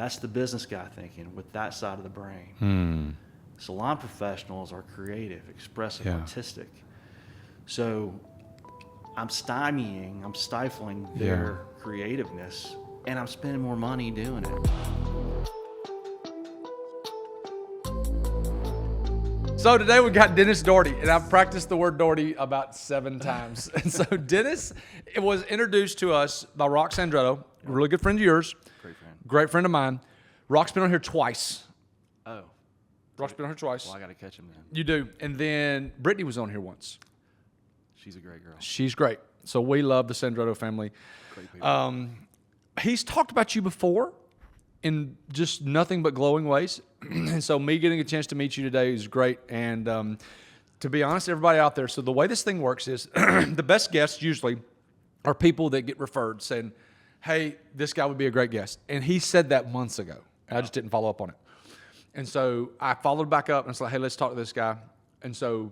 That's the business guy thinking with that side of the brain. Salon professionals are creative, expressive, artistic. So I'm stifling their creativeness, and I'm spending more money doing it. So today we got Dennis Daughety, and I've practiced the word Daughety about 7 times. And so Dennis was introduced to us by Rock Sandretto, a really good friend of yours. Great friend of mine. Rock's been on here twice. Oh. Rock's been on here twice. Well, I got to catch him then. You do. And then Brittany was on here once. She's a great girl. She's great. So we love the Sandretto family. Great people. He's talked about you before in just nothing but glowing ways. And so me getting a chance to meet you today is great. And to be honest, everybody out there, so the way this thing works is the best guests usually are people that get referred saying, hey, this guy would be a great guest. And he said that months ago. And I just didn't follow up on it. And so I followed back up and it's like, hey, let's talk to this guy. And so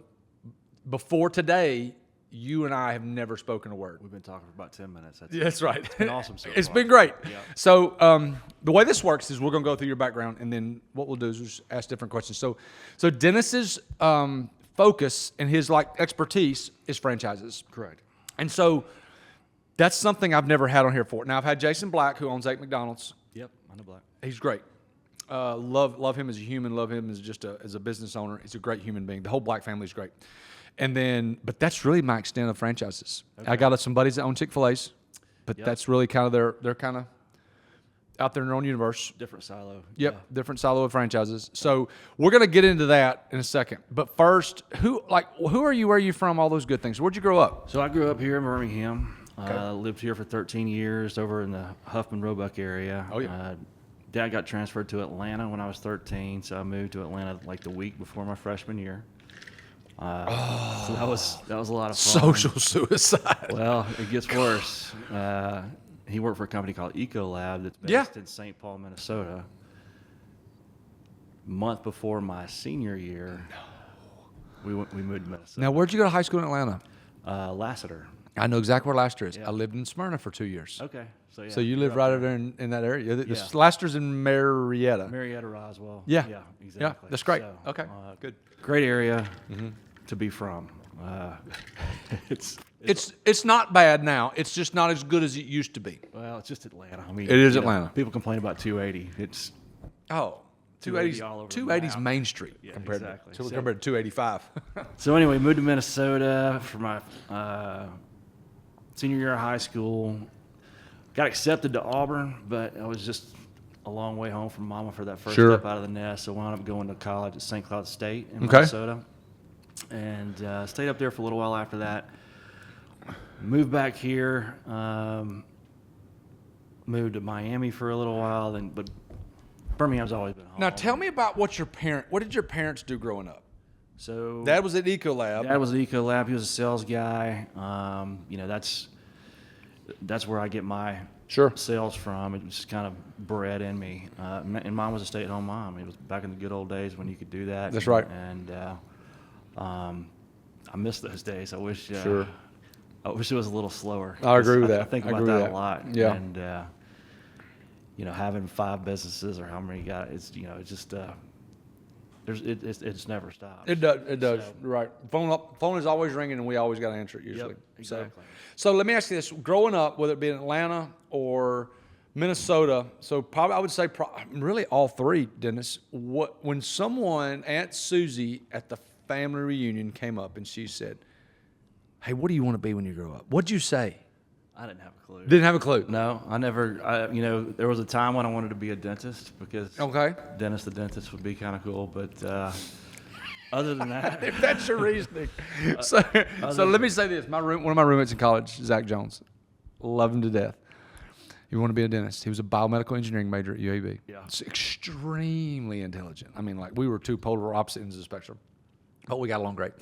before today, you and I have never spoken a word. We've been talking for about 10 minutes. That's right. It's been awesome so It's far. been great. Yeah. So the way this works is we're going to go through your background, and then what we'll do is we'll just ask different questions. So Dennis's focus and his expertise is franchises. Correct. And so that's something I've never had on here before. Now, I've had Jason Black, who owns 8 McDonald's. Yep, I know Black. He's great. Love him as a human. Love him as as a business owner. He's a great human being. The whole Black family is great. And then, but that's really my extent of franchises. Okay. I got some buddies that own Chick-fil-A's, but that's really kind of they're kind of out there in their own universe. Different silo. Yep, different silo of franchises. So we're gonna get into that in a second. But first, who are you? Where are you from? All those good things. Where'd you grow up? So I grew up here in Birmingham. Okay. Lived here for 13 years over in the Huffman-Roebuck area. Oh, yeah. Dad got transferred to Atlanta when I was 13, so I moved to Atlanta like the week before my freshman year. So that was a lot of fun. Social suicide. Well, it gets worse. He worked for a company called Ecolab that's based in St. Paul, Minnesota. Month before my senior year, we moved to Minnesota. Now, where'd you go to high school in Atlanta? Lassiter. I know exactly where Lassiter is. Yeah. I lived in Smyrna for 2 years. Okay. So you live right over there in that area. Yeah. Lassiter's in Marietta. Marietta, Roswell. Yeah. Yeah, exactly. Yeah, that's great. So, Okay, good. Great area to be from. It's not bad now. It's just not as good as it used to be. Well, it's just Atlanta. I mean, It is Atlanta. People complain about 280. It's 280's all over the 280's map. Main Street compared exactly. to 285. So anyway, moved to Minnesota for my senior year of high school. Got accepted to Auburn, but I was just a long way home from Mama for that first step out of the nest. So wound up going to college at St. Cloud State in Minnesota, and stayed up there for a little while after that. Moved back here. Moved to Miami for a little while, but Birmingham's always been home. Now tell me about what did your parents do growing up? So Dad was at Ecolab. Dad was at Ecolab. He was a sales guy. That's where I get my sales from. It was just kind of bred in me. And Mom was a stay-at-home mom. It was back in the good old days when you could do that. That's right. And I miss those days. I wish it was a little slower. I agree with that. I think about that a lot. Yeah. And having 5 businesses or how many you got, it's just it's never stops. It does. So, Right. Phone is always ringing, and we always got to answer it usually. Yep, exactly. So let me ask you this: growing up, whether it be in Atlanta or Minnesota, so probably I would say really all three, Dennis. When someone, Aunt Susie at the family reunion came up and she said, "Hey, what do you want to be when you grow up?" What'd you say? I didn't have a clue. Didn't have a clue. No, I never. There was a time when I wanted to be a dentist because Dennis the dentist would be kind of cool. But other than that, if that's your reasoning, so let me say this: one of my roommates in college, Zach Jones, love him to death. He wanted to be a dentist. He was a biomedical engineering major at UAB. Yeah, it's extremely intelligent. I mean, we were two polar opposite ends of the spectrum, but we got along great.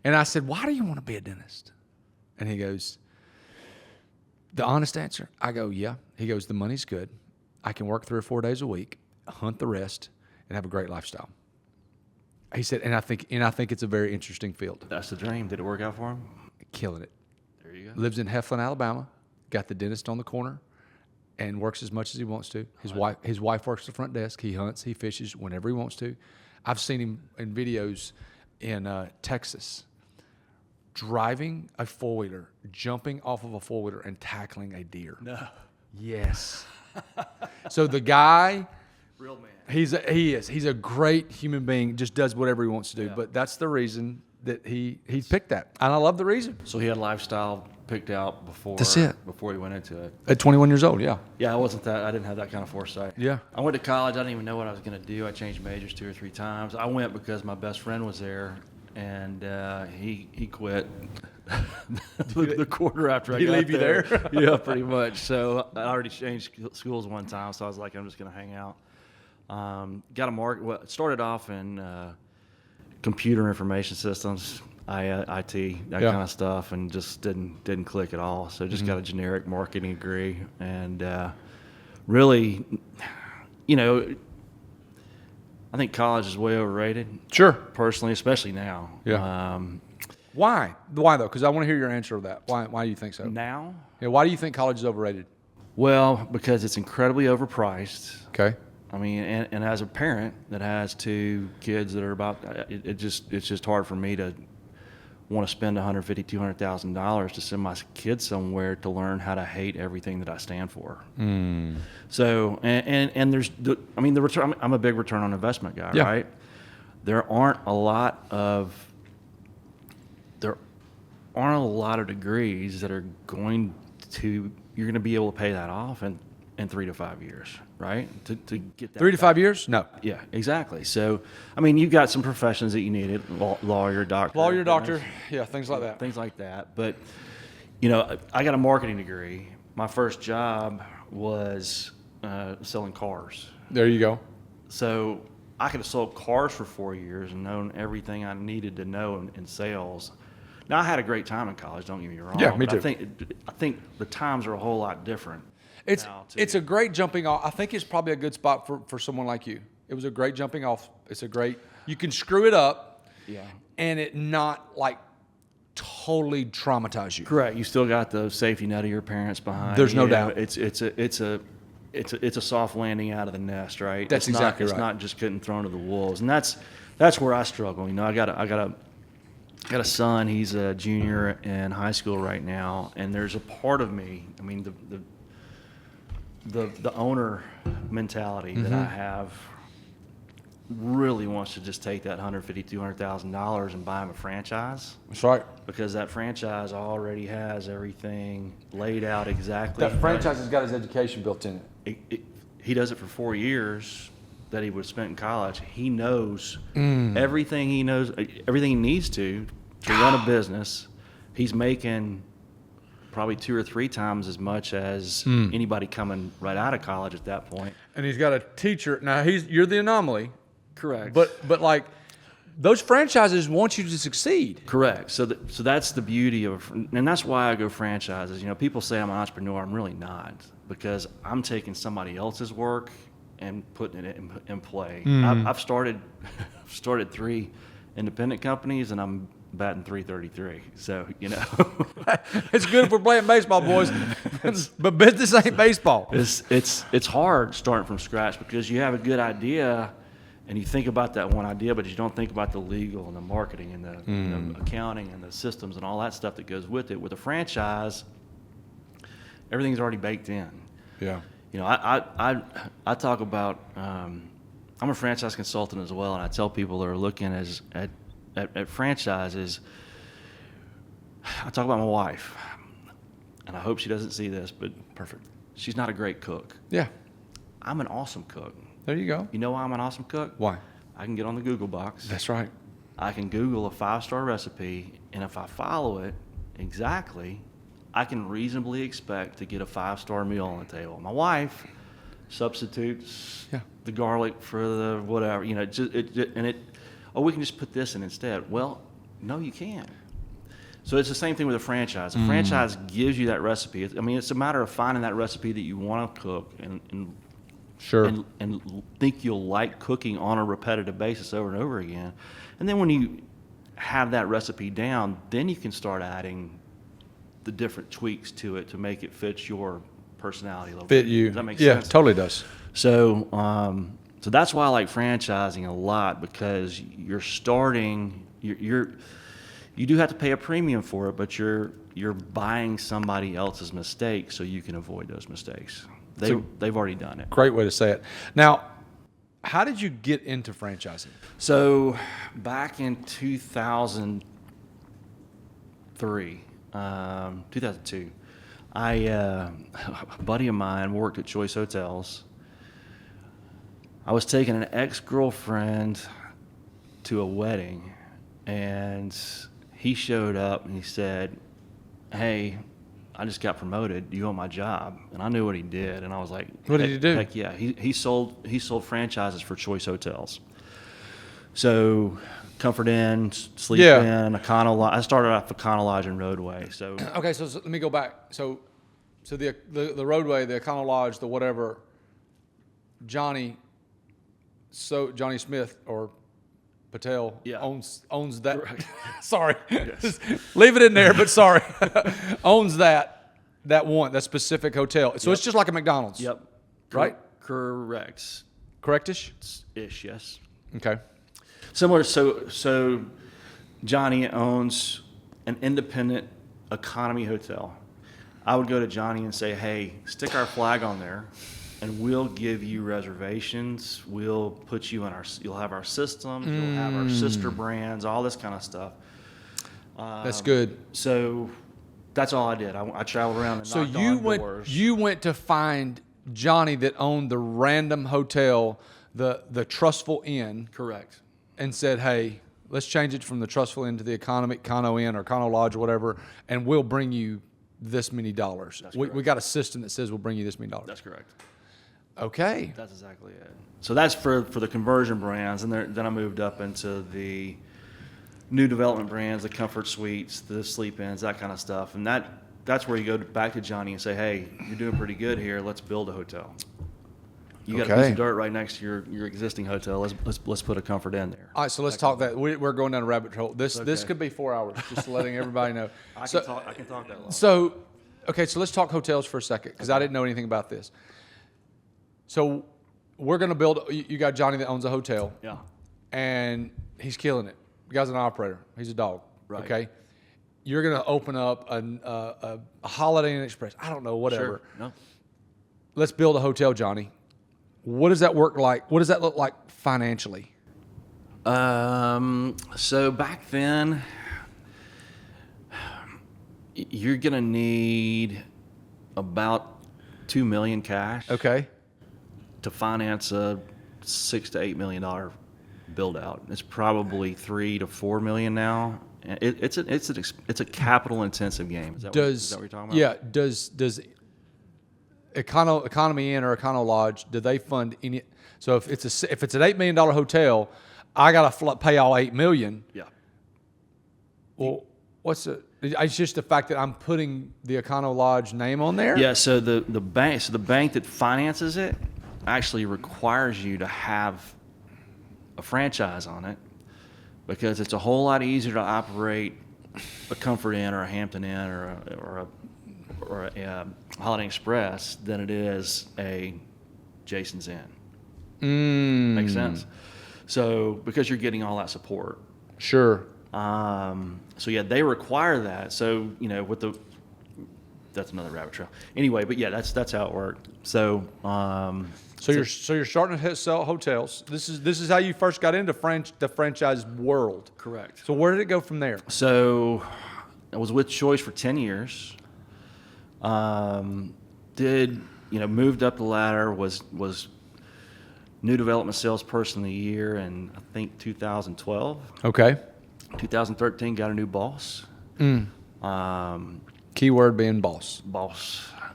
And I said, "Why do you want to be a dentist?" And he goes, the honest answer, I go, yeah. He goes, the money's good. I can work 3 or 4 days a week, hunt the rest, and have a great lifestyle. He said, and I think it's a very interesting field. That's the dream. Did it work out for him? Killing it. There you go. Lives in Heflin, Alabama. Got the dentist on the corner. and works as much as he wants to. His wife works the front desk. He hunts, he fishes whenever he wants to. I've seen him in videos in Texas driving a four-wheeler, jumping off of a four-wheeler and tackling a deer. No. Yes. So the guy, Real man. he's a great human being, just does whatever he wants to do. Yeah. But that's the reason that he picked that. And I love the reason. So he had lifestyle picked out before. That's it. Before he went into it. At 21 years old, yeah. Yeah, I didn't have that kind of foresight. Yeah. I went to college. I didn't even know what I was going to do. I changed majors 2 or 3 times. I went because my best friend was there, and he quit the quarter after I He got leave you there? Yeah, pretty much. So I already changed schools one time, so I was like, I'm just going to hang out. Got a Well, it started off in computer information systems, IT, that kind of stuff, and just didn't click at all. So just got a generic marketing degree, and really, I think college is way overrated. Sure. Personally, especially now. Yeah. Why? Why though? Because I want to hear your answer of that. Why do you think so? Now? Yeah. Why do you think college is overrated? Well, because it's incredibly overpriced. Okay. I mean, and as a parent that has 2 kids that are about, it's just hard for me to want to spend $150,000, $200,000 to send my kids somewhere to learn how to hate everything that I stand for. So, and there's, the return. I'm a big return on investment guy, right? There aren't a lot of degrees that are you're going to be able to pay that off in 3 to 5 years, right? To get that 3 to 5 years? No. Yeah, exactly. So, you've got some professions that you needed: lawyer, doctor, Yeah, things like that. things like that. But I got a marketing degree. My first job was selling cars. There you go. So I could have sold cars for 4 years and known everything I needed to know in sales. Now, I had a great time in college. Don't get me wrong. Yeah, me too. I think the times are a whole lot different. It's a great jumping off. I think it's probably a good spot for someone like you. It was a great jumping off. You can screw it up, and it not like totally traumatize you. Correct. You still got the safety net of your parents behind. There's no doubt. It's a soft landing out of the nest, right? That's exactly right. It's not just getting thrown to the wolves, and that's where I struggle. I got a son. He's a junior in high school right now, and there's a part of me. The owner mentality that I have really wants to just take that $150,000, $200,000 and buy him a franchise. That's right. Because that franchise already has everything laid out exactly. That franchise has got his education built in it. He does it for 4 years that he would have spent in college. He knows everything he knows, everything he needs to run a business. He's making probably 2 or 3 times as much as anybody coming right out of college at that point. And he's got a teacher. Now you're the anomaly. Correct. But like those franchises want you to succeed. Correct. So that's the beauty of, and that's why I go franchises. People say I'm an entrepreneur. I'm really not, because I'm taking somebody else's work and putting it in play. I've started 3 independent companies, and I'm batting .333. So it's good if we're playing baseball, boys. But business ain't baseball. It's hard starting from scratch, because you have a good idea and you think about that one idea, but you don't think about the legal and the marketing and the accounting and the systems and all that stuff that goes with it. With a franchise, everything's already baked in. Yeah. I talk about, I'm a franchise consultant as well, and I tell people that are looking at franchises, I talk about my wife, and I hope she doesn't see this, but perfect. She's not a great cook. Yeah. I'm an awesome cook. There you go. You know why I'm an awesome cook? Why? I can get on the Google box. That's right. I can Google a 5-star recipe, and if I follow it exactly, I can reasonably expect to get a 5-star meal on the table. My wife substitutes the garlic for the whatever, we can just put this in instead. Well, no, you can't. So it's the same thing with a franchise. A franchise gives you that recipe. It's a matter of finding that recipe that you want to cook and think you'll like cooking on a repetitive basis over and over again. And then when you have that recipe down, then you can start adding the different tweaks to it to make it fit your personality a little Fit bit. you. Does that make Yeah, sense? totally does. So, so that's why I like franchising a lot, because you're starting, you do have to pay a premium for it, but you're buying somebody else's mistakes so you can avoid those mistakes. They've already done it. Great way to say it. Now, how did you get into franchising? So back in 2003, 2002, a buddy of mine worked at Choice Hotels. I was taking an ex-girlfriend to a wedding, and he showed up and he said, "Hey, I just got promoted. Do you want my job?" And I knew what he did, and I was like, What did he do? Heck yeah, he sold franchises for Choice Hotels. So, Comfort Inn, Sleep Inn, Econo Lodge. I started off Econo Lodge and Roadway. So Okay, so let me go back. So the Roadway, the Econo Lodge, the whatever, Johnny Smith or Patel owns that. Sorry, just leave it in there. But sorry, owns that specific hotel. So it's just like a McDonald's. Yep. Right. Correct. Correctish. Ish. Yes. Okay. Similar. So Johnny owns an independent economy hotel. I would go to Johnny and say, "Hey, stick our flag on there, and we'll give you reservations. We'll put you in you'll have our systems. You'll have our sister brands, all this kind of stuff." That's good. So that's all I did. I traveled around and knocked on doors. You went to find Johnny that owned the random hotel, the Trustful Inn. Correct. And said, "Hey, let's change it from the Trustful Inn to the Econo Inn or Econo Lodge or whatever, and we'll bring you this many dollars." We got a system that says we'll bring you this many dollars. That's correct. Okay. That's exactly it. So that's for the conversion brands, and then I moved up into the new development brands, the Comfort Suites, the Sleep Inns, that kind of stuff. And that's where you go back to Johnny and say, "Hey, you're doing pretty good here. Let's build a hotel. You got a piece of dirt right next to your existing hotel. Let's put a Comfort Inn there." All right, so let's talk that. We're going down a rabbit hole. This could be 4 hours. Just letting everybody know. I can talk that long. So, okay, so let's talk hotels for a second because I didn't know anything about this. So we're going to build. You got Johnny that owns a hotel. Yeah. And he's killing it. The guy's an operator. He's a dog. Right. Okay. You're going to open up a Holiday Inn Express. I don't know, whatever. Sure. No. Let's build a hotel, Johnny. What does that work like? What does that look like financially? So back then, you're gonna need about $2 million cash. Okay. To finance a $6 to $8 million build out. It's probably $3 to $4 million now. It's a capital intensive game. Is that what you're talking about? Yeah. Does Economy Inn or Econo Lodge, do they fund any? So if it's an $8 million hotel, I gotta pay all $8 million. Yeah. Well, it's just the fact that I'm putting the Econo Lodge name on there. Yeah. So the bank that finances it actually requires you to have a franchise on it, because it's a whole lot easier to operate a Comfort Inn or a Hampton Inn or a Holiday Inn Express than it is a Jason's Inn. Makes sense. So because you're getting all that support. Sure. So yeah, they require that. So that's another rabbit trail. Anyway, but yeah, that's how it worked. So you're starting to sell hotels. This is how you first got into the franchise world. Correct. So where did it go from there? So I was with Choice for 10 years. Moved up the ladder, was new development salesperson of the year in, I think, 2012. Okay. 2013, got a new boss. Keyword being boss.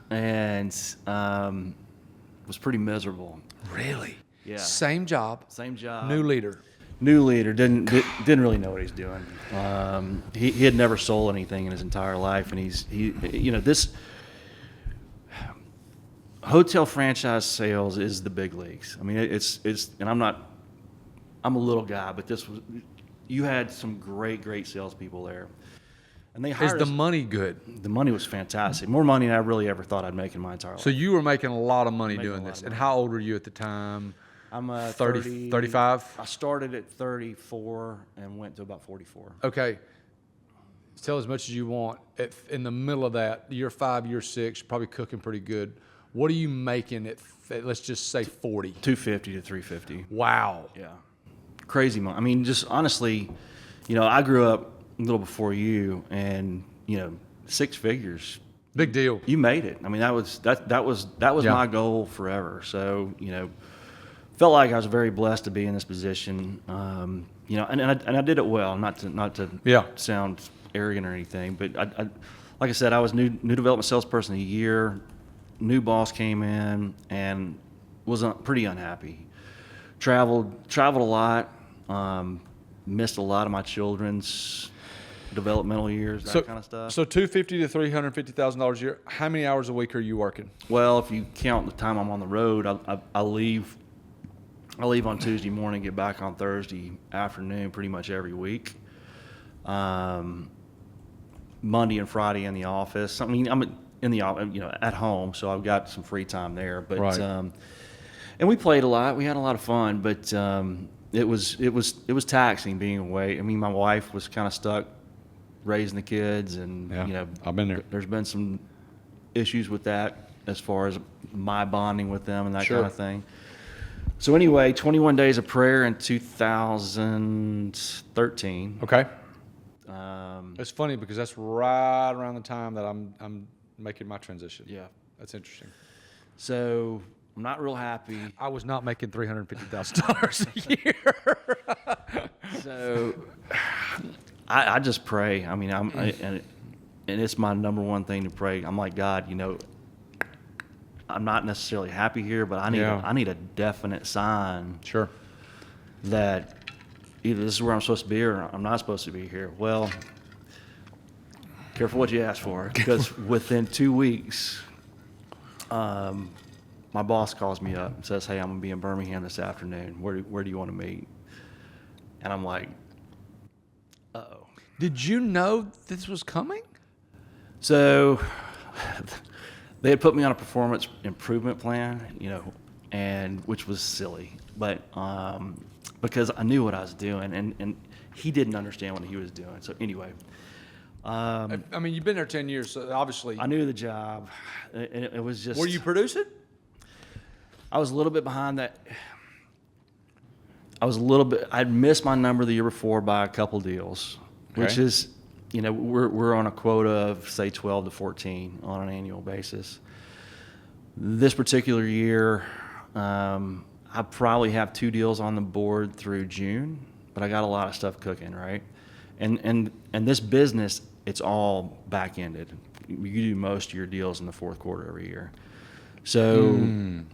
And was pretty miserable. Really? Yeah. Same job. New leader. Didn't really know what he's doing. He had never sold anything in his entire life, and this hotel franchise sales is the big leagues. I mean, it's and I'm a little guy, but you had some great salespeople there. And they hired Is the money good? The money was fantastic. More money than I really ever thought I'd make in my entire life. So you were making a lot of money doing this. And how old were you at the time? I'm 30, 35? I started at 34 and went to about 44. Okay. Tell as much as you want. In the middle of that, year 5, year 6, probably cooking pretty good. What are you making at, let's just say 40? 250 to 350. Wow. Yeah. Crazy money. I mean, just honestly, I grew up a little before you, and 6 figures. Big deal. You made it. I mean, that was my goal forever. So, felt like I was very blessed to be in this position. And I did it well. Not to sound arrogant or anything, but I like I said, I was new development salesperson a year. New boss came in and was pretty unhappy. Traveled a lot. Missed a lot of my children's developmental years, that kind of stuff. So $250,000 to $350,000 a year. How many hours a week are you working? Well, if you count the time I'm on the road, I leave on Tuesday morning, get back on Thursday afternoon, pretty much every week. Monday and Friday in the office. I mean, I'm in the at home, so I've got some free time there. But right. And we played a lot. We had a lot of fun, but it was taxing being away. I mean, my wife was kind of stuck raising the kids, and I've been there. There's been some issues with that as far as my bonding with them and that kind of thing. So anyway, 21 Days of Prayer in 2013. Okay. It's funny because that's right around the time that I'm making my transition. Yeah. That's interesting. So I'm not real happy. I was not making $350,000 a year. So I just pray. I mean, and it's my number one thing to pray. I'm like, God, I'm not necessarily happy here, but I need a definite sign. Sure. That either this is where I'm supposed to be or I'm not supposed to be here. Well, careful what you ask for, because within 2 weeks, my boss calls me up and says, "Hey, I'm gonna be in Birmingham this afternoon. Where do you want to meet?" And I'm like, "Uh-oh." Did you know this was coming? So they had put me on a performance improvement plan, and which was silly, but because I knew what I was doing, and he didn't understand what he was doing. So anyway. I mean, you've been there 10 years, so obviously. I knew the job. It was just. Were you producing? I was a little bit behind that. I'd missed my number the year before by a couple deals, which is, we're on a quota of say 12 to 14 on an annual basis. This particular year, I probably have 2 deals on the board through June, but I got a lot of stuff cooking, right? And this business, it's all back-ended. You do most of your deals in the fourth quarter every year. So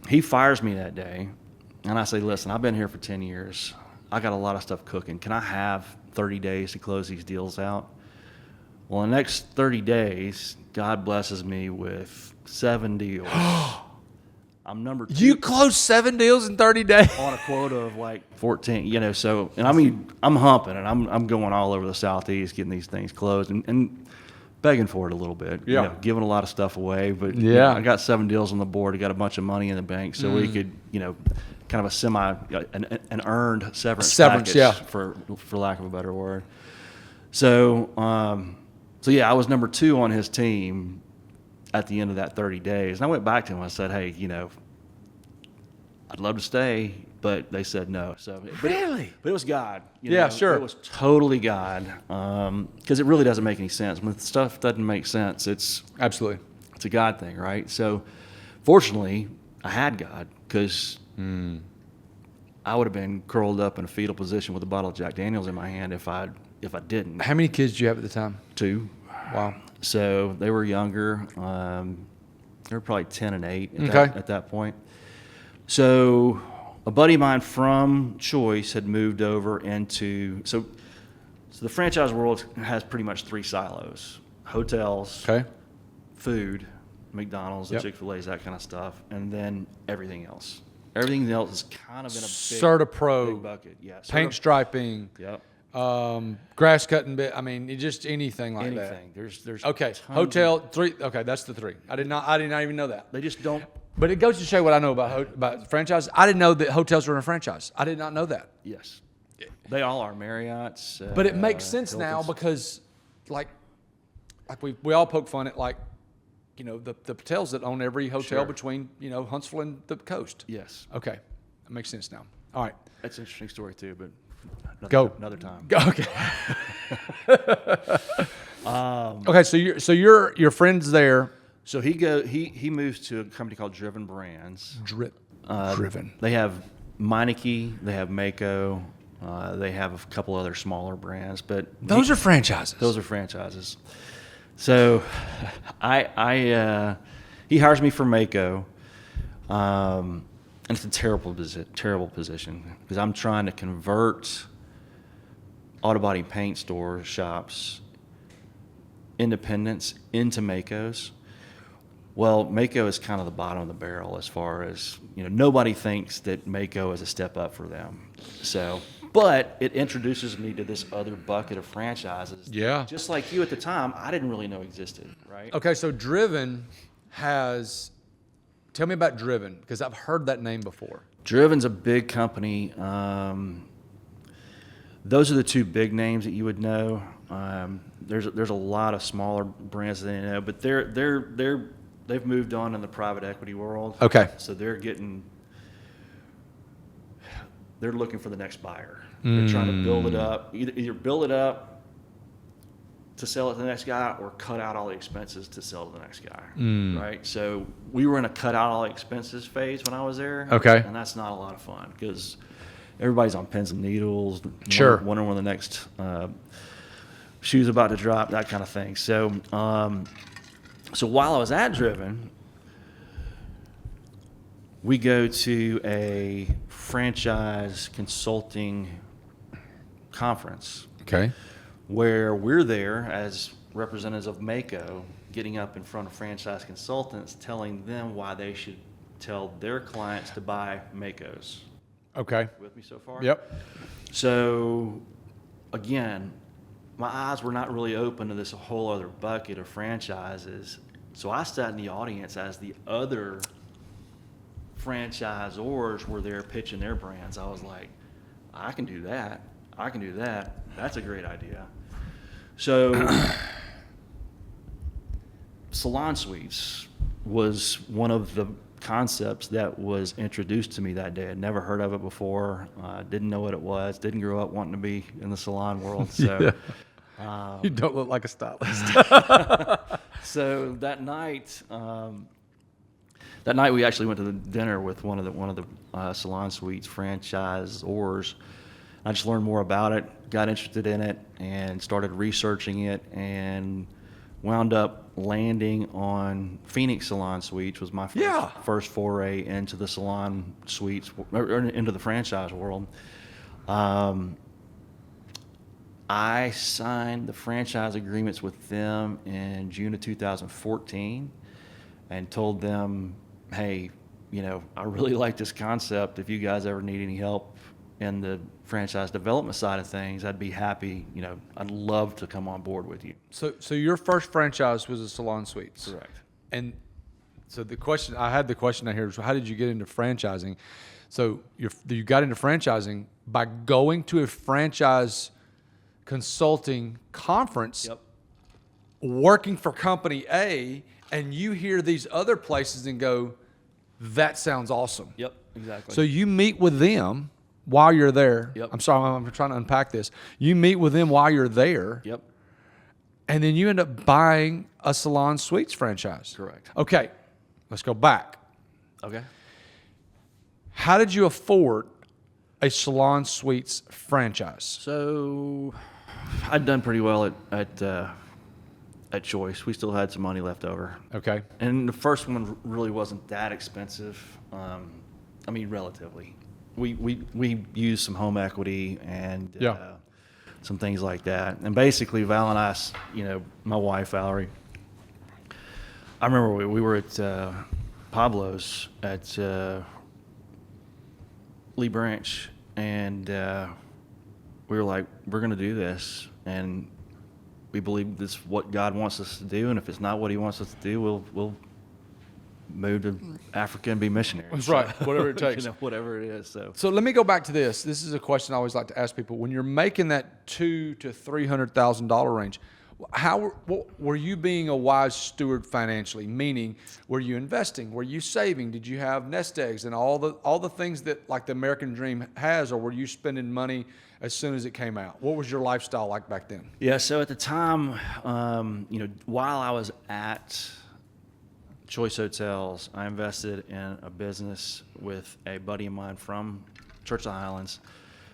he fires me that day, and I say, "Listen, I've been here for 10 years. I got a lot of stuff cooking. Can I have 30 days to close these deals out?" Well, the next 30 days, God blesses me with 7 deals. I'm number 2. You closed 7 deals in 30 days? On a quota of like 14, so, and I mean, I'm humping, and I'm going all over the Southeast getting these things closed and begging for it a little bit. Giving a lot of stuff away, but I got 7 deals on the board. I got a bunch of money in the bank, so we could, kind of an earned severance package, for lack of a better word. So, I was number 2 on his team at the end of that 30 days. And I went back to him. I said, "Hey, I'd love to stay," but they said no. So, really? But it was God. Sure. It was totally God, because it really doesn't make any sense. When stuff doesn't make sense, it's absolutely, it's a God thing, right? So, fortunately, I had God, because I would have been curled up in a fetal position with a bottle of Jack Daniels in my hand if I didn't. How many kids did you have at the time? 2. Wow. So they were younger. They were probably 10 and 8 at that point. So a buddy of mine from Choice had moved over into so the franchise world has pretty much 3 silos: hotels, food, McDonald's, the Chick-fil-A's, that kind of stuff, and then everything else. Everything else is kind of in a big CertaPro, big bucket. Yeah, paint striping. Yep. Grass cutting bit. I mean, just anything like that. Anything. There's Okay. tons Hotel 3. Okay, that's the 3. I did not even know that. They just don't. But it goes to show what I know about franchise. I didn't know that hotels were in a franchise. I did not know that. Yes. They all are Marriott's. But it makes sense now Hilton's. because, like we all poke fun at, like, you know, the Patels that own every hotel Sure. between, you know, Huntsville and the coast. Yes. Okay, that makes sense now. All right, That's an interesting story too, but another time. Go. Okay. Okay, so your friend's there. So he moves to a company called Driven Brands. Driven. They have Meineke, they have Mako, they have a couple other smaller brands, but Those are franchises. those are franchises. So he hires me for Mako, and it's a terrible position because I'm trying to convert auto body paint store shops, independents, into Makos. Well, Mako is kind of the bottom of the barrel as far as, you know, nobody thinks that Mako is a step up for them. So, but it introduces me to this other bucket of franchises. Yeah. Just like you at the time, I didn't really know existed, right? Okay, so Driven has. Tell me about Driven because I've heard that name before. Driven's a big company. Those are the two big names that you would know. There's a lot of smaller brands that they know, but they've moved on in the private equity world. Okay. So they're looking for the next buyer. They're trying to build it up, either build it up to sell it to the next guy or cut out all the expenses to sell to the next guy. Right. So we were in a cut out all the expenses phase when I was there. Okay. And that's not a lot of fun because everybody's on pins and needles. Sure. Wondering when the next shoe's about to drop, that kind of thing. So, so while I was at Driven, we go to a franchise consulting conference. Okay. Where we're there as representatives of Mako, getting up in front of franchise consultants, telling them why they should tell their clients to buy Makos. Okay. With me so far? Yep. So, again, my eyes were not really open to this whole other bucket of franchises. So I sat in the audience as the other franchisors were there pitching their brands. I was like, I can do that. I can do that. That's a great idea. So Salon Suites was one of the concepts that was introduced to me that day. I'd never heard of it before. Didn't know what it was. Didn't grow up wanting to be in the salon world. So You don't look like a stylist. so that night we actually went to the dinner with one of the Salon Suites franchisors. I just learned more about it, got interested in it, and started researching it, and wound up landing on Phoenix Salon Suites. Was my first foray into the salon suites, or into the franchise world. I signed the franchise agreements with them in June of 2014 and told them, hey, you know, I really like this concept. If you guys ever need any help in the franchise development side of things, I'd be happy. You know, I'd love to come on board with you. So your first franchise was a Salon Suites. Correct. And so the question I here is, how did you get into franchising? So you got into franchising by going to a franchise consulting conference, Yep. working for company A, and you hear these other places and go, that sounds awesome. Yep, exactly. So you meet with them while you're there. Yep. I'm sorry, I'm trying to unpack this. You meet with them while you're there. Yep. And then you end up buying a Salon Suites franchise. Correct. Okay, let's go back. Okay. How did you afford a Salon Suites franchise? So I'd done pretty well at Choice. We still had some money left over. Okay. And the first one really wasn't that expensive. I mean, relatively. We used some home equity and some things like that. And basically, Val and I, you know, my wife, Valerie, I remember we were at Pablo's at Lee Branch, and we were like, we're going to do this, and we believe this is what God wants us to do, and if it's not what He wants us to do, we'll move to Africa and be missionaries. That's right. Whatever it takes. Whatever it is. So let me go back to this. This is a question I always like to ask people. When you're making that $200,000 to $300,000 range, were you being a wise steward financially? Meaning, were you investing? Were you saving? Did you have nest eggs and all the things that like the American dream has, or were you spending money as soon as it came out? What was your lifestyle like back then? Yeah. So at the time, while I was at Choice Hotels, I invested in a business with a buddy of mine from Church of the Highlands.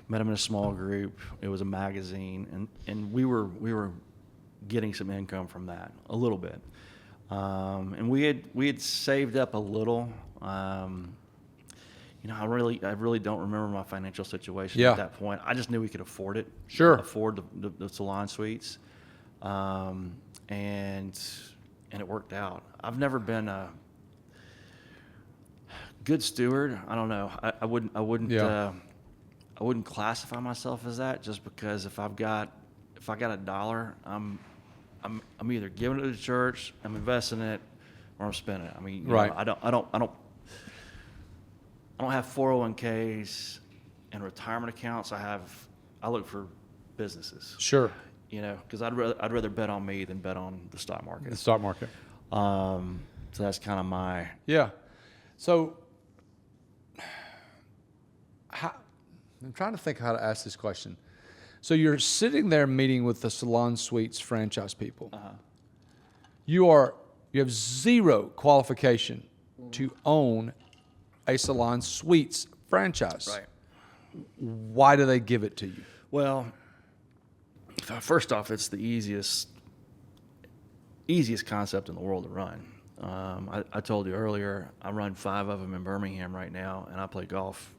Met him in a small group. It was a magazine, and we were getting some income from that, a little bit. And we had saved up a little. I really don't remember my financial situation at that point. I just knew we could afford it. Sure. Afford the Salon Suites, and it worked out. I've never been a good steward. I don't know. I wouldn't classify myself as that, just because if I got $1, I'm either giving it to the church, I'm investing it, or I'm spending it. I mean, right. I don't have 401ks and retirement accounts. I look for businesses. Sure. Because I'd rather bet on me than bet on the stock market. The stock market. So that's kind of my... Yeah. So I'm trying to think how to ask this question. So you're sitting there meeting with the Salon Suites franchise people. Uh-huh. You have zero qualification to own a Salon Suites franchise. Right. Why do they give it to you? Well, first off, it's the easiest concept in the world to run. I told you earlier, I run 5 of them in Birmingham right now, and I play golf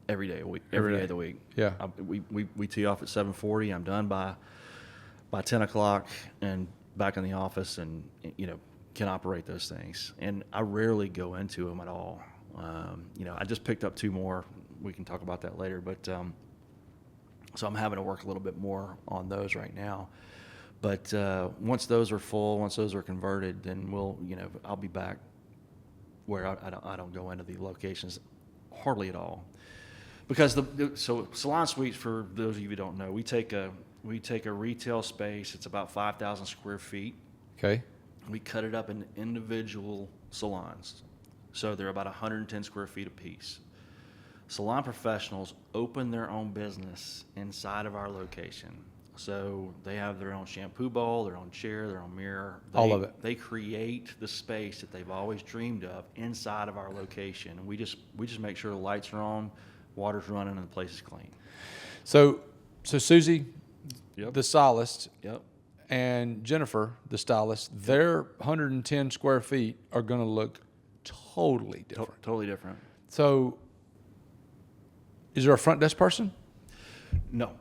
every day of the week. Yeah. We tee off at 7:40. I'm done by 10 o'clock and back in the office, and can operate those things. And I rarely go into them at all. I just picked up 2 more. We can talk about that later, but so I'm having to work a little bit more on those right now. But once those are full, once those are converted, then I'll be back where I don't go into the locations hardly at all. Because so Salon Suites, for those of you who don't know, we take a retail space. It's about 5,000 square feet. Okay. We cut it up into individual salons, so they're about 110 square feet apiece. Salon professionals open their own business inside of our location. So they have their own shampoo bowl, their own chair, their own mirror. All of it. They create the space that they've always dreamed of inside of our location. And we just make sure the lights are on, water's running, and the place is clean. So Susie, Yep. the stylist, Yep. and Jennifer, the stylist, their 110 square feet are going to look totally different. Totally different. So is there a front desk person? No.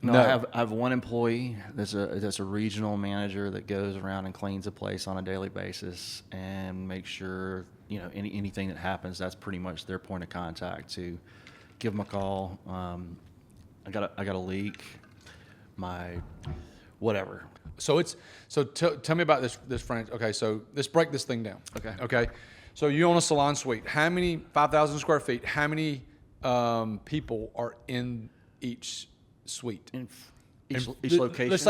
No. I have one employee that's a regional manager that goes around and cleans the place on a daily basis and makes sure anything that happens, that's pretty much their point of contact to give them a call. I got a leak, my whatever. So tell me about this franchise. Okay, so let's break this thing down. Okay. So you own a Salon Suite. How many 5,000 square feet? How many people are in each suite? In each location. Let's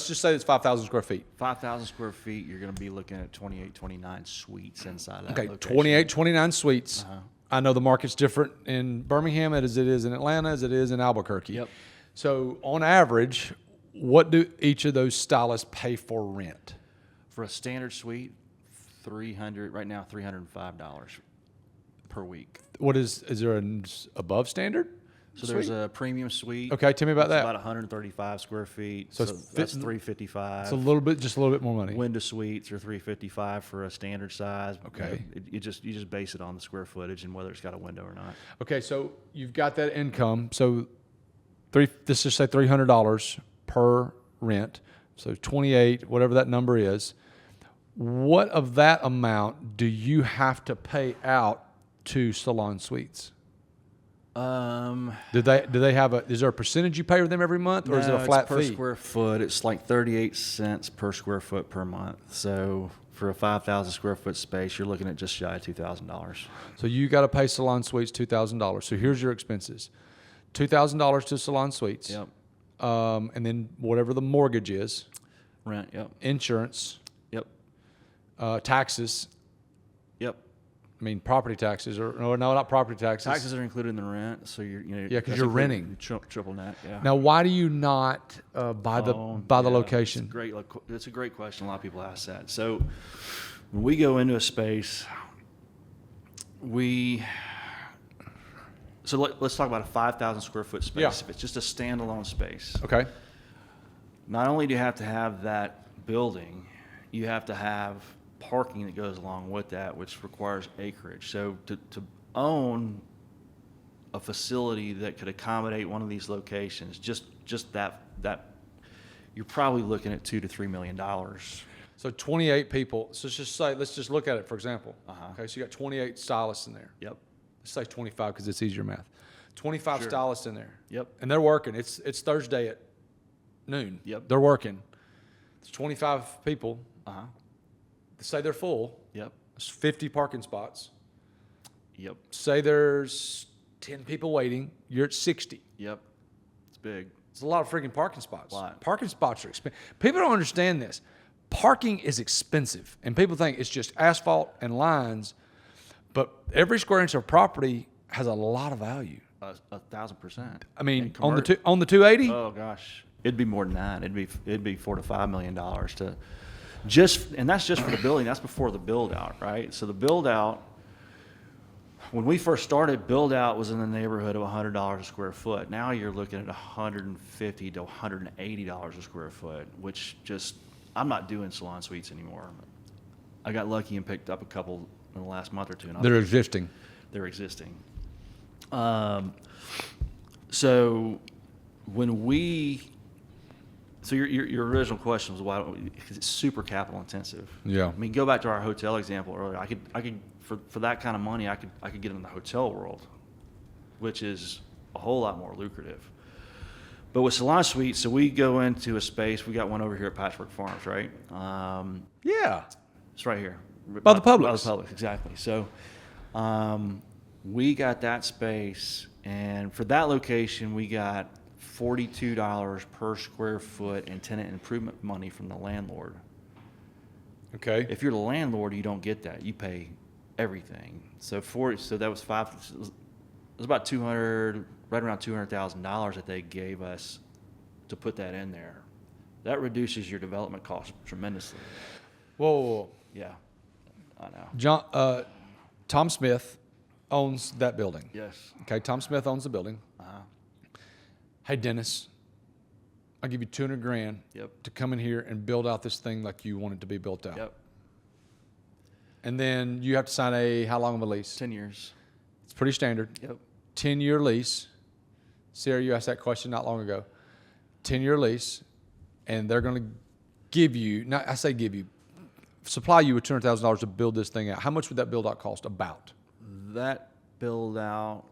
just say it's 5,000 square feet. 5,000 square feet, you're going to be looking at 28, 29 suites inside of that Okay, location. 28, 29 suites. Uh-huh. I know the market's different in Birmingham as it is in Atlanta, as it is in Albuquerque. Yep. So on average, what do each of those stylists pay for rent? For a standard suite, $305 per week. Is there an above standard? So there's a premium suite. Okay, tell me about that. About 135 square feet. So So it's that's $355. It's just a little bit more money. Window suites are $355 for a standard size. Okay. You just base it on the square footage and whether it's got a window or not. Okay, so you've got that income. So let's just say $300 per rent. So 28, whatever that number is. What of that amount do you have to pay out to Salon Suites? Do they have is there a percentage you pay with them every month, or is it a flat it's per fee? square foot. It's like 38 cents per square foot per month. So for a 5,000 square foot space, you're looking at just shy of $2,000. So you got to pay Salon Suites $2,000. So here's your expenses: $2,000 to Salon Suites. Yep. And then whatever the mortgage is, Rent. Yep. insurance, Yep. taxes. Yep. I mean, property taxes, or no, not property taxes. Taxes are included in the rent, so you're Yeah, 'cause that's you're included- renting. triple net. Yeah. Now, why do you not buy the Yeah, location? It's a great question. A lot of people ask that. So when we go into a space, let's talk about a 5,000 square foot space. Yeah. If it's just a standalone space, Okay. not only do you have to have that building, you have to have parking that goes along with that, which requires acreage. So to own a facility that could accommodate one of these locations, just that you're probably looking at $2 to $3 million. So 28 people. So let's just look at it for example. Uh-huh. Okay, so you got 28 stylists in there. Yep. Let's say 25 because it's easier math. 25 Sure. stylists in there. Yep. And they're working. It's Thursday at noon. Yep. They're working. It's 25 people. Uh-huh. Say they're full. Yep. There's 50 parking spots. Yep. Say there's 10 people waiting. You're at 60. Yep. It's big. It's a lot of freaking parking spots. Lot. Parking spots are expensive. People don't understand this. Parking is expensive, and people think it's just asphalt and lines, but every square inch of property has a lot of value. 1,000%. I mean, And on the 280, Oh gosh, it'd be more than that. It'd be $4 to $5 million and that's just for the building. That's before the build out, right? So the build out, when we first started, build out was in the neighborhood of $100 a square foot. Now you're looking at $150 to $180 a square foot, which I'm not doing Salon Suites anymore. I got lucky and picked up a couple in the last month or two. And they're existing. They're existing. So your original question was why don't we, because it's super capital intensive. Yeah. I mean, go back to our hotel example earlier. I could for that kind of money, I could get in the hotel world, which is a whole lot more lucrative. But with Salon Suites, so we go into a space. We got one over here at Patchwork Farms, right? Yeah. It's right here. By the Publix. By the Publix, exactly. So we got that space, and for that location, we got $42 per square foot in tenant improvement money from the landlord. Okay. If you're the landlord, you don't get that. You pay everything. So that was it was about $200, right around $200,000 that they gave us to put that in there. That reduces your development cost tremendously. Whoa. Yeah, I know. Tom Smith owns that building. Yes. Okay, Tom Smith owns the building. Uh-huh. Hey, Dennis, I'll give you $200,000 Yep. to come in here and build out this thing like you want it to be built out. Yep. And then you have to sign how long of a lease? 10 years. It's pretty standard. Yep. 10-year lease. Sarah, you asked that question not long ago. 10-year lease, and they're going to supply you with $200,000 to build this thing out. How much would that build out cost about? That build out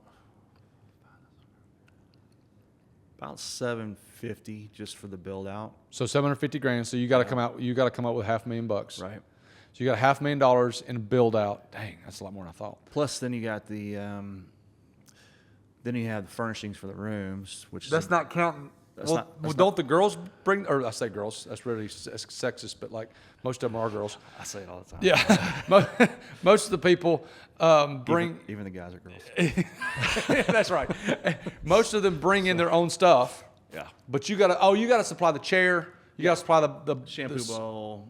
about $750 just for the build out. So $750,000. So you got to come out. You got to come up with $500,000. Right. So you got $500,000 in a build out. Dang, that's a lot more than I thought. Plus, then you got the then you have the furnishings for the rooms, which That's is not counting. Don't the girls bring? Or I say girls. That's really sexist, but like most of them are girls. I say it all the time. Yeah, most of the people bring. Even the guys are girls. That's right. Most of them bring in their own stuff. Yeah. But you gotta supply the chair. You gotta supply the Shampoo bowl,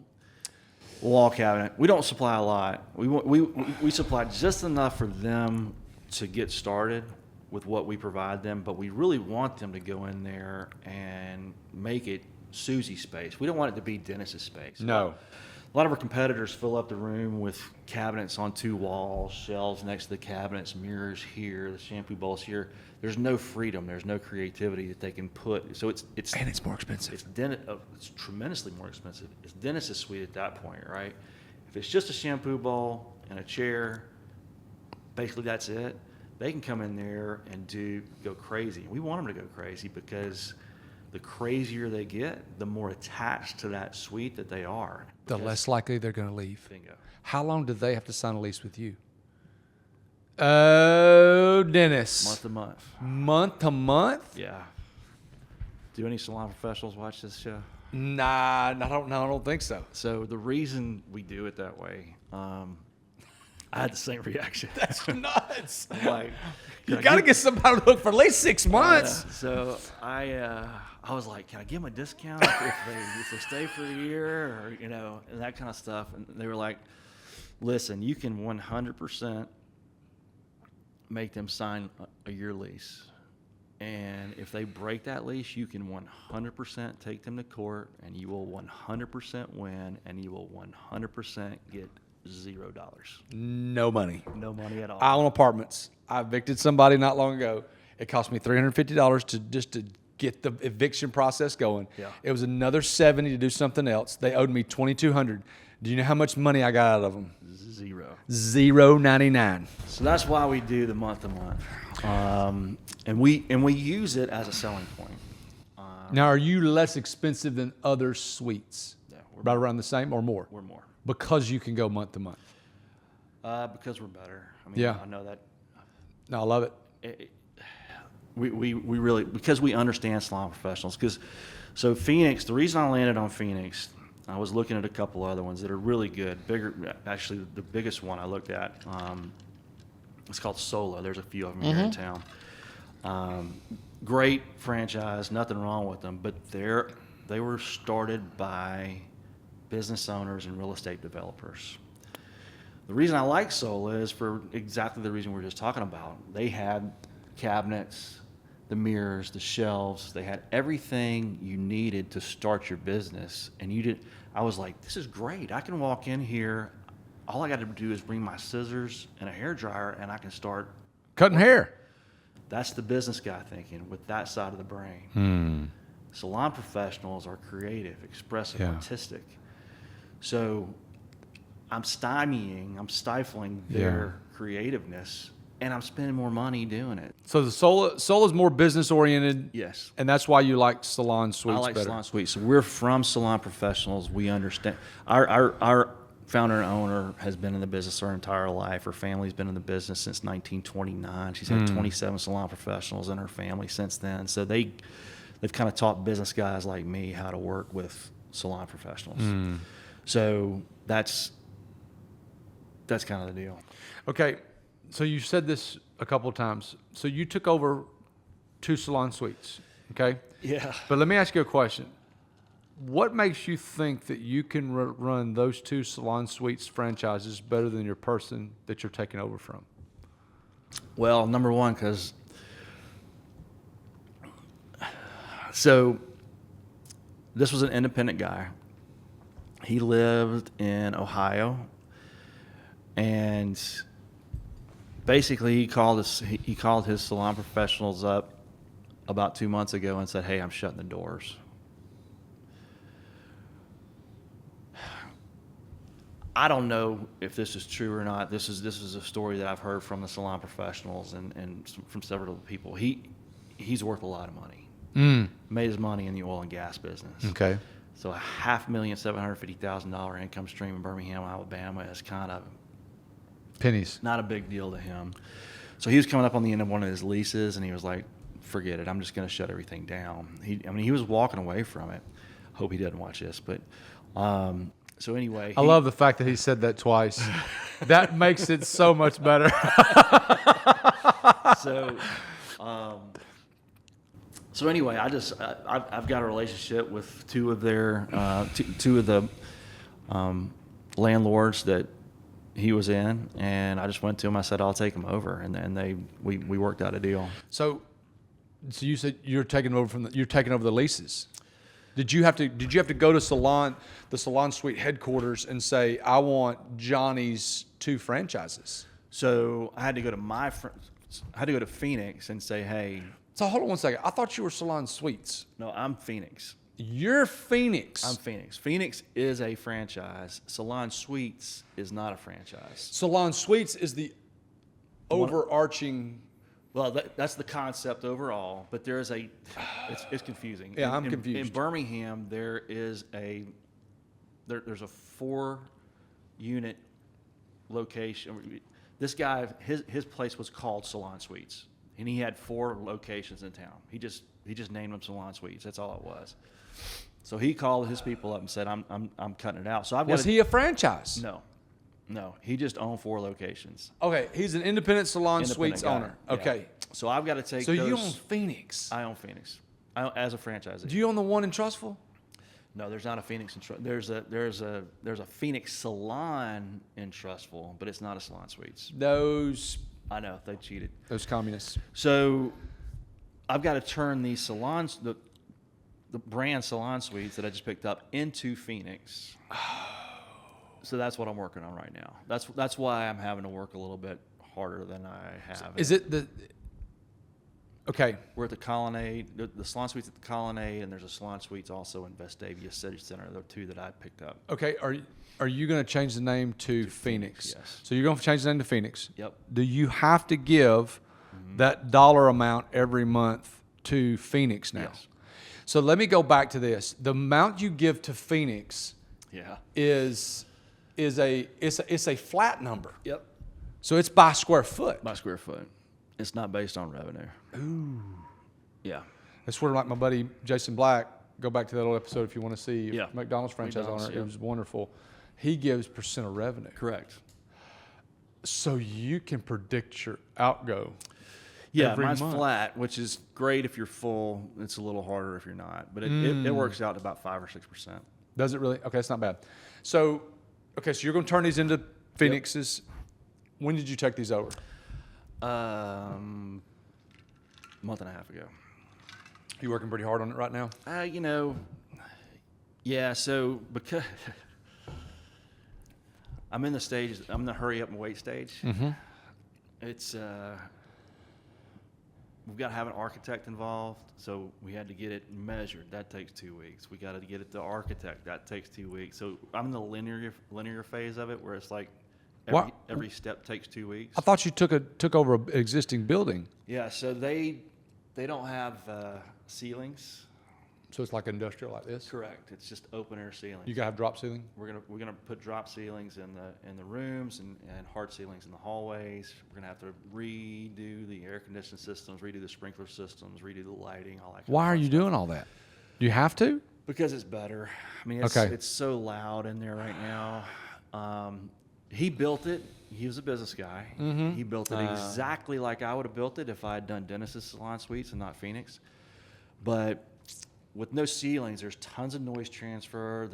wall cabinet. We don't supply a lot. We supply just enough for them to get started with what we provide them, but we really want them to go in there and make it Susie's space. We don't want it to be Dennis's space. No. A lot of our competitors fill up the room with cabinets on two walls, shelves next to the cabinets, mirrors here, the shampoo bowls here. There's no freedom. There's no creativity that they can put. So it's And it's more expensive. It's tremendously more expensive. It's Dennis's suite at that point, right? If it's just a shampoo bowl and a chair, basically that's it. they can come in there and go crazy. We want them to go crazy because the crazier they get, the more attached to that suite that they are. The less likely they're going to leave. Bingo. How long do they have to sign a lease with you? Oh, Dennis. Month to month. Month to month? Yeah. Do any salon professionals watch this show? Nah, I don't think so. So the reason we do it that way, I had the same reaction. That's nuts. Like, You got to get somebody to look for at least 6 months. So I was like, can I give them a discount if they stay for a year, or and that kind of stuff? And they were like, listen, you can 100% make them sign a year lease. And if they break that lease, you can 100% take them to court, and you will 100% win, and you will 100% get $0. No money. No money at all. I own apartments. I evicted somebody not long ago. It cost me $350 to get the eviction process going. Yeah. It was another $70 to do something else. They owed me $2,200. Do you know how much money I got out of them? $0.99. So that's why we do the month to month, and we use it as a selling point. Now, are you less expensive than other suites? Yeah, right around the same or more? We're more Because you can go month to month. because we're better. I mean, Yeah. I know that. No, I love it. We really, because we understand salon professionals. So Phoenix, the reason I landed on Phoenix, I was looking at a couple other ones that are really good. Actually, the biggest one I looked at, it's called Sola. There's a few of them here in town. Great franchise, nothing wrong with them, but they were started by business owners and real estate developers. The reason I like Sola is for exactly the reason we were just talking about. They had cabinets, the mirrors, the shelves. They had everything you needed to start your business. And I was like, this is great. I can walk in here. All I got to do is bring my scissors and a hairdryer, and I can start Cutting hair. That's the business guy thinking with that side of the brain. Salon professionals are creative, expressive, artistic. So I'm stifling their creativeness, and I'm spending more money doing it. So the Sola's more business oriented. Yes. And that's why you like Salon Suites I like better. Salon Suites. So we're from salon professionals. We understand. Our founder and owner has been in the business her entire life. Her family's been in the business since 1929. She's had 27 salon professionals in her family since then. So they've kind of taught business guys like me how to work with salon professionals. So that's kind of the deal. Okay. So you said this a couple of times. So you took over 2 Salon Suites. Okay. Yeah. But let me ask you a question. What makes you think that you can run those 2 Salon Suites franchises better than your person that you're taking over from? Well, number one, because so this was an independent guy. He lived in Ohio, and basically he called his salon professionals up about 2 months ago and said, "Hey, I'm shutting the doors." I don't know if this is true or not. This is a story that I've heard from the salon professionals and from several people. He's worth a lot of money. Made his money in the oil and gas business. Okay. So a $5,750,000 income stream in Birmingham, Alabama is kind of Pennies. not a big deal to him. So he was coming up on the end of one of his leases, and he was like, "Forget it. I'm just going to shut everything down." He was walking away from it. Hope he doesn't watch this, but. So anyway, I love the fact that he said that twice. That makes it so much better. So anyway, I've got a relationship with two of the landlords that he was in, and I just went to him. I said, "I'll take him over," and then we worked out a deal. So you said you're taking over the leases. Did you have to go to the Salon Suite headquarters and say, "I want Johnny's 2 franchises"? So I had to go to Phoenix and say, "Hey." So hold on one second. I thought you were Salon Suites. No, I'm Phoenix. You're Phoenix. I'm Phoenix. Phoenix is a franchise. Salon Suites is not a franchise. Salon Suites is the overarching. Well, that's the concept overall, but there's it's confusing. Yeah, I'm confused. In Birmingham, there's a 4-unit location. This guy, his place was called Salon Suites, and he had 4 locations in town. He just named them Salon Suites. That's all it was. So he called his people up and said, "I'm cutting it out." So Was he a franchise? No, he just owned 4 locations. Okay, he's an independent Salon Independent Suites guy. owner. Yeah. Okay, So I've got to take. so those, you own Phoenix. I own Phoenix. As a franchisee. Do you own the one in Trussville? No, there's not a Phoenix in there's a Phoenix salon in Trussville, but it's not a Salon Suites. Those I know they cheated. communists. So I've got to turn these salons, the brand Salon Suites that I just picked up, into Phoenix. So that's what I'm working on right now. That's why I'm having to work a little bit harder than I have. Is it the? Okay. We're at the Colonnade, the Salon Suites at the Colonnade, and there's a Salon Suites also in Vestavia City Center. They're 2 that I picked up. Okay. Are you going to change the name to Phoenix? Yes. So you're going to change the name to Phoenix. Yep. Do you have to give that dollar amount every month to Phoenix now? Yes. So let me go back to this. The amount you give to Phoenix Yeah. is a flat number. Yep. So it's by square foot. By square foot. It's not based on revenue. Ooh. Yeah. That's sort of like my buddy Jason Black. Go back to that old episode if you want to see. Yeah. McDonald's franchise McDonald's, owner. yeah. It was wonderful. He gives percent of revenue. Correct. So you can predict your outgo. Yeah, every mine's month. flat, which is great if you're full. It's a little harder if you're not. But it works out to about 5 or 6%. Does it really? Okay, that's not bad. So you're going to turn these into Phoenixes. When did you take these over? Month and a half ago. You working pretty hard on it right now? Yeah, so because I'm in the hurry up and wait stage. Mm-hmm. It's, we've got to have an architect involved, so we had to get it measured. That takes 2 weeks. We got to get it to architect. That takes 2 weeks. So I'm in the linear phase of it, where it's like every step takes 2 weeks. I thought you took over an existing building. Yeah, so they don't have ceilings. So it's like industrial like this? Correct. It's just open air ceilings. You got to have drop ceiling? We're gonna put drop ceilings in the rooms and hard ceilings in the hallways. We're gonna have to redo the air conditioning systems, redo the sprinkler systems, redo the lighting, all that. Why are you doing all that? Do you have to? Because it's better. I mean, it's so loud in there right now. He built it. He was a business guy. Mm-hmm. He built it exactly like I would have built it if I had done Dennis's Salon Suites and not Phoenix. But with no ceilings, there's tons of noise transfer.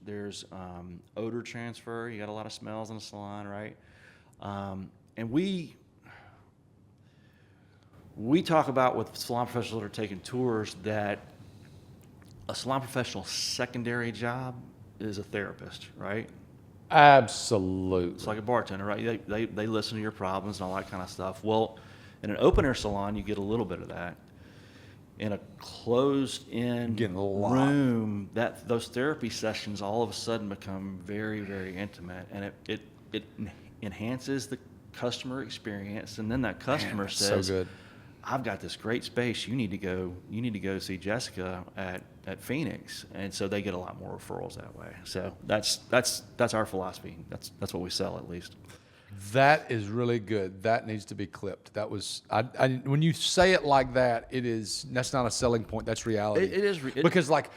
There's odor transfer. You got a lot of smells in the salon, right? And we talk about with salon professionals that are taking tours that a salon professional's secondary job is a therapist, right? Absolutely. It's like a bartender, right? They listen to your problems and all that kind of stuff. Well, in an open air salon, you get a little bit of that. In a closed-in room, those therapy sessions all of a sudden become very, very intimate, and it enhances the customer experience. And then that customer says, so good. "I've got this great space. You need to go see Jessica at Phoenix," and so they get a lot more referrals that way. So that's our philosophy. That's what we sell, at least. That is really good. That needs to be clipped. That was when you say it like that, that's not a selling point. That's reality. It is because like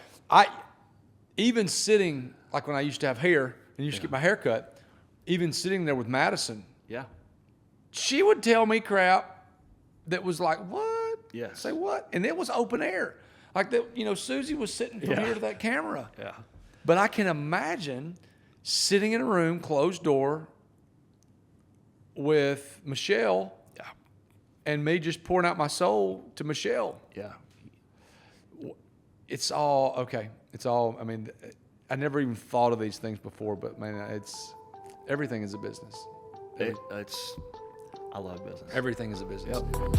even sitting like when I used to have hair and used to get my hair cut, even sitting there with Madison, yeah, she would tell me crap that was like, what? Yes. Say what? And it was open air. Like Susie was sitting from here to that camera. Yeah. But I can imagine sitting in a room, closed door, with Michelle, and me just pouring out my soul to Michelle. Yeah. It's all okay. It's all. I mean, I never even thought of these things before, but man, everything is a business. I love business. Everything is a business. Yep.